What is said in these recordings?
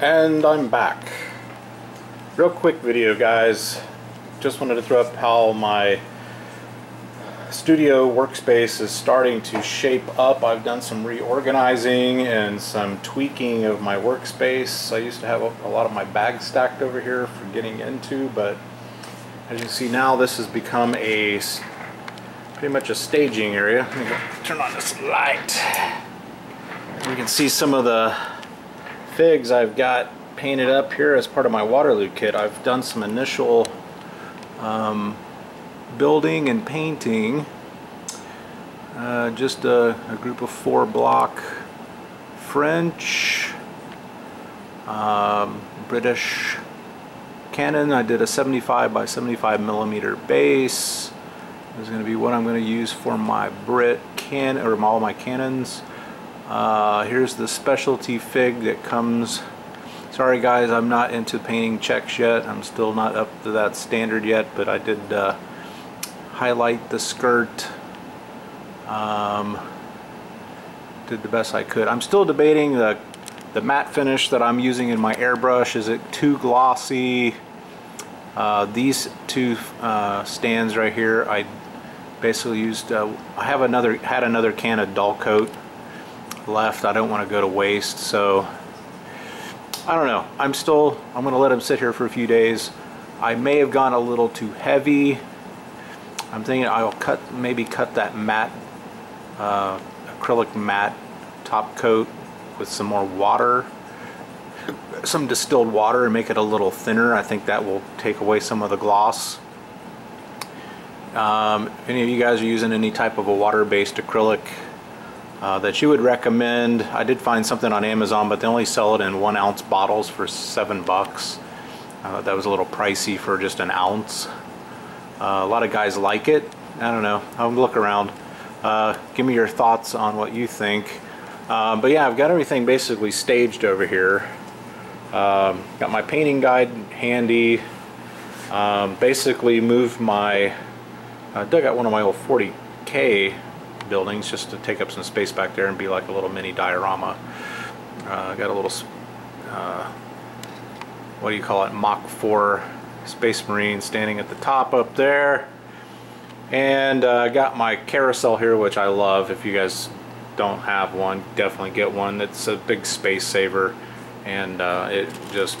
And I'm back. Real quick video, guys. Just wanted to throw up how my studio workspace is starting to shape up. I've done some reorganizing and some tweaking of my workspace. I used to have a lot of my bags stacked over here for getting into, but as you see now, this has become pretty much a staging area. Let me go turn on this light. You can see some of the figs I've got painted up here as part of my Waterloo kit. I've done some initial building and painting. Just a group of 4-block French, British Canon. I did a 75 by 75 millimeter base. This is going to be what I'm going to use for my all my Canons. Here's the specialty fig that comes. Sorry guys, I'm not into painting checks yet. I'm still not up to that standard yet, but I did highlight the skirt. Did the best I could. I'm still debating the matte finish that I'm using in my airbrush. Is it too glossy? These two stands right here, I basically used. I had another can of dull coat left. I don't want to go to waste, so I don't know. I'm going to let them sit here for a few days. I may have gone a little too heavy. I'm thinking I'll maybe cut that matte acrylic matte top coat with some more water, some distilled water, and make it a little thinner. I think that will take away some of the gloss. If any of you guys are using any type of a water-based acrylic that you would recommend, I did find something on Amazon, but they only sell it in 1-ounce bottles for $7. That was a little pricey for just an ounce. A lot of guys like it. I don't know. I'll look around. Give me your thoughts on what you think. But yeah, I've got everything basically staged over here. Got my painting guide handy. Basically moved my, dug out one of my old 40K buildings just to take up some space back there and be like a little mini diorama. Got a little, what do you call it, Mach 4 Space Marine standing at the top up there. And got my carousel here, which I love. If you guys don't have one, definitely get one. It's a big space saver, and it just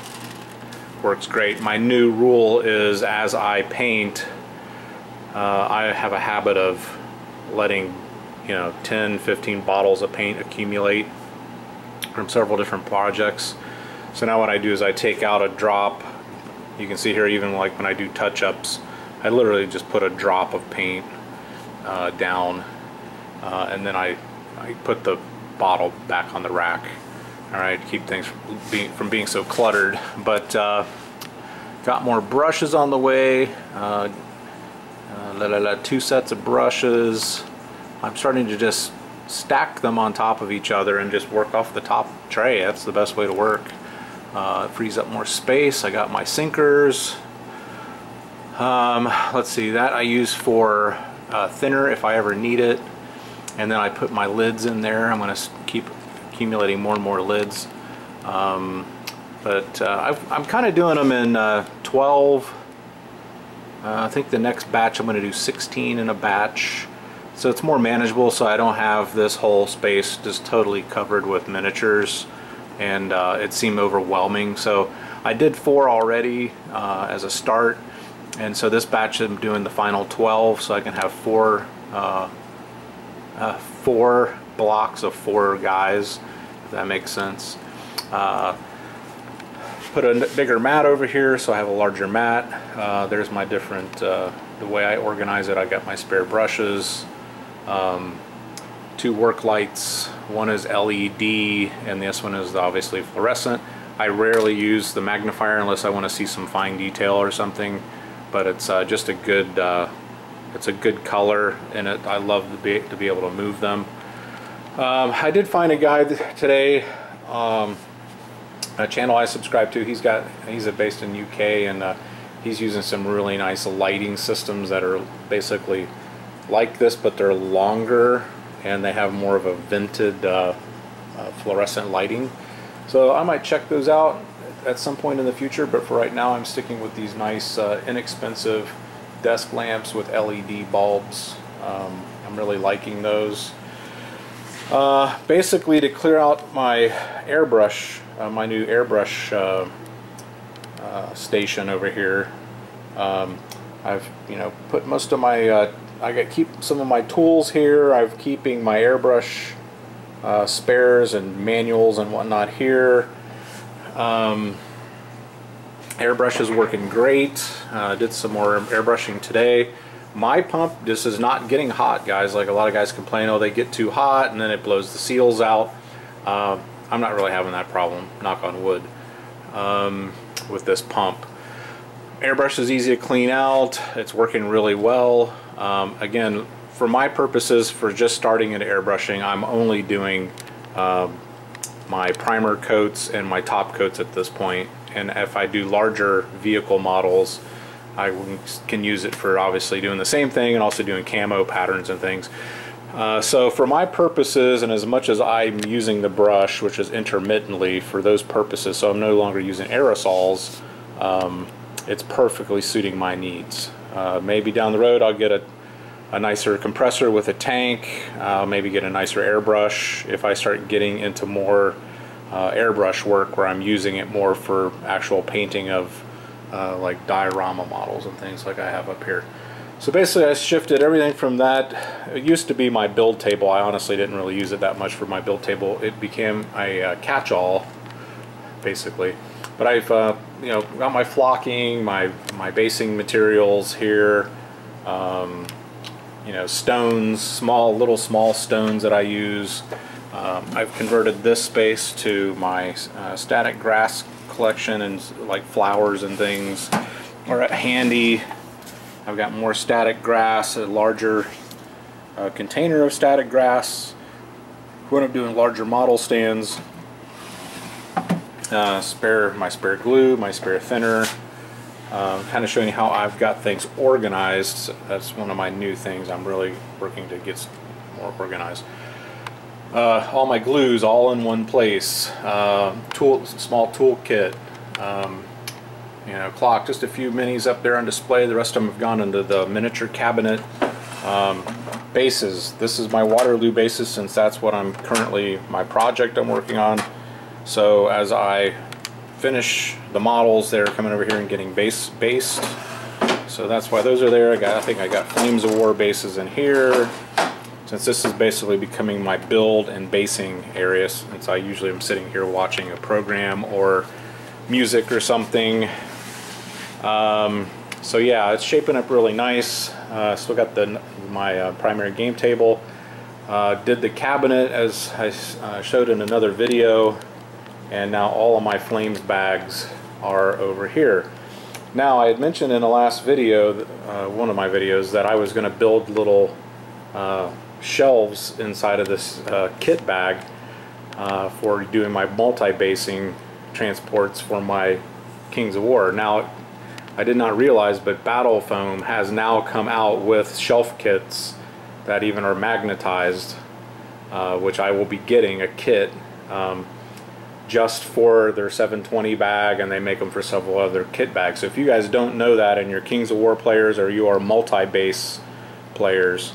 works great. My new rule is, as I paint, I have a habit of letting 10-15 bottles of paint accumulate from several different projects. So now what I do is I take out a drop. You can see here, even like when I do touch-ups, I literally just put a drop of paint down, and then I put the bottle back on the rack. Alright, keep things from being so cluttered. But got more brushes on the way. 2 sets of brushes. I'm starting to just stack them on top of each other and just work off the top tray. That's the best way to work. It frees up more space. I got my sinkers. Let's see, that I use for thinner if I ever need it. And then I put my lids in there. I'm going to keep accumulating more and more lids. I'm kind of doing them in 12. I think the next batch I'm going to do 16 in a batch. So it's more manageable, so I don't have this whole space just totally covered with miniatures, and it seemed overwhelming. So I did 4 already as a start, and so this batch I'm doing the final 12, so I can have 4 blocks of 4 guys, if that makes sense. Put a bigger mat over here, so I have a larger mat. There's my different, the way I organize it. I got my spare brushes, 2 work lights. One is LED, and this one is obviously fluorescent. I rarely use the magnifier unless I want to see some fine detail or something, but it's just a good, it's a good color, and I love to be able to move them. I did find a guy today. A channel I subscribe to. He's based in UK, and he's using some really nice lighting systems that are basically like this, but they're longer and they have more of a vented fluorescent lighting. So I might check those out at some point in the future, but for right now I'm sticking with these nice inexpensive desk lamps with LED bulbs. I'm really liking those. Basically, to clear out my airbrush, my new airbrush station over here, I've put most of my keep some of my tools here. I'm keeping my airbrush spares and manuals and whatnot here. Airbrush is working great. Did some more airbrushing today. My pump, this is not getting hot, guys. Like a lot of guys complain, oh, they get too hot and then it blows the seals out. I'm not really having that problem, knock on wood, with this pump. Airbrush is easy to clean out. It's working really well. Again, for my purposes, for just starting into airbrushing, I'm only doing my primer coats and my top coats at this point. And if I do larger vehicle models, I can use it for obviously doing the same thing and also doing camo patterns and things. So for my purposes, and as much as I'm using the brush, which is intermittently for those purposes, so I'm no longer using aerosols, it's perfectly suiting my needs. Maybe down the road I'll get a nicer compressor with a tank, maybe get a nicer airbrush if I start getting into more airbrush work where I'm using it more for actual painting of like diorama models and things like I have up here. So basically I shifted everything from that. It used to be my build table. I honestly didn't really use it that much for my build table. It became a catch-all basically. But I've got my flocking, my basing materials here, stones, little small stones that I use. I've converted this space to my static grass collection and like flowers and things are handy. I've got more static grass, a larger container of static grass when I'm doing larger model stands. My spare glue, my spare thinner, kind of showing you how I've got things organized. That's one of my new things. I'm really working to get more organized. All my glues all in one place. Small tool kit, clock, just a few minis up there on display. The rest of them have gone into the miniature cabinet. Bases. This is my Waterloo bases, since that's what I'm currently, my project I'm working on. So as I finish the models, they're coming over here and getting based. So that's why those are there. I think I got Flames of War bases in here, since this is basically becoming my build and basing area, since I usually am sitting here watching a program or music or something. So yeah, it's shaping up really nice. Still got my primary game table. Did the cabinet as I showed in another video, and now all of my Flames bags are over here. Now I had mentioned in the last video, one of my videos, that I was going to build little shelves inside of this kit bag for doing my multi-basing transports for my Kings of War. Now I did not realize, but Battle Foam has now come out with shelf kits that even are magnetized, which I will be getting a kit just for their 720 bag, and they make them for several other kit bags. So if you guys don't know that and you're Kings of War players or you are multi-base players,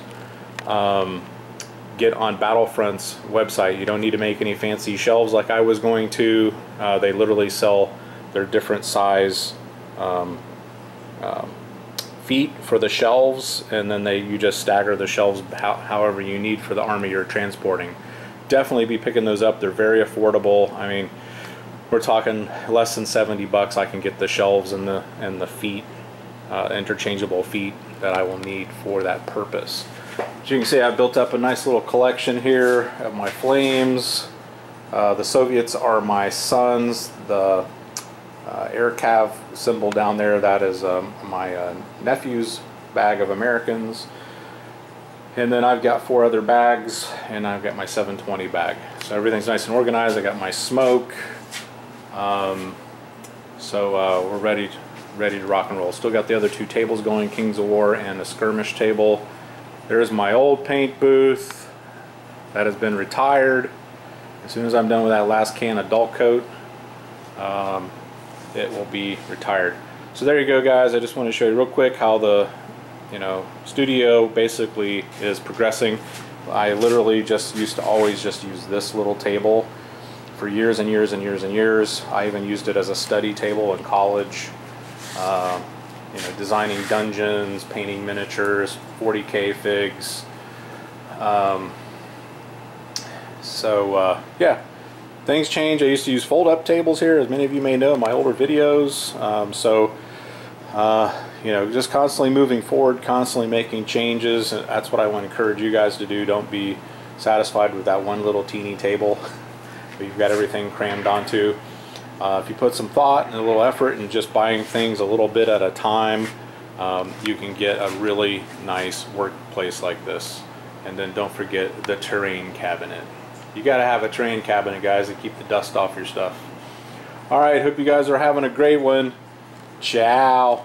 get on Battlefront's website. You don't need to make any fancy shelves like I was going to. They literally sell their different size feet for the shelves, and then you just stagger the shelves however you need for the army you're transporting. Definitely be picking those up. They're very affordable. I mean, we're talking less than 70 bucks. I can get the shelves and the feet, interchangeable feet that I will need for that purpose. As you can see, I built up a nice little collection here of my Flames. The Soviets are my sons. The AirCav symbol down there, that is my nephew's bag of Americans. And then I've got 4 other bags, and I've got my 720 bag. So everything's nice and organized. I got my smoke. We're ready to rock and roll. Still got the other 2 tables going, Kings of War and a skirmish table. There's my old paint booth that has been retired. As soon as I'm done with that last can of Adult Coat, it will be retired. So there you go, guys. I just want to show you real quick how the studio basically is progressing. I literally just used to always just use this little table for years and years and years and years. I even used it as a study table in college, designing dungeons, painting miniatures, 40K figs. Yeah, things change. I used to use fold-up tables here, as many of you may know in my older videos. Just constantly moving forward, constantly making changes. And that's what I want to encourage you guys to do. Don't be satisfied with that one little teeny table that you've got everything crammed onto. If you put some thought and a little effort and just buying things a little bit at a time, you can get a really nice workplace like this. And then don't forget the terrain cabinet. You got to have a terrain cabinet, guys, to keep the dust off your stuff. All right, hope you guys are having a great one. Ciao.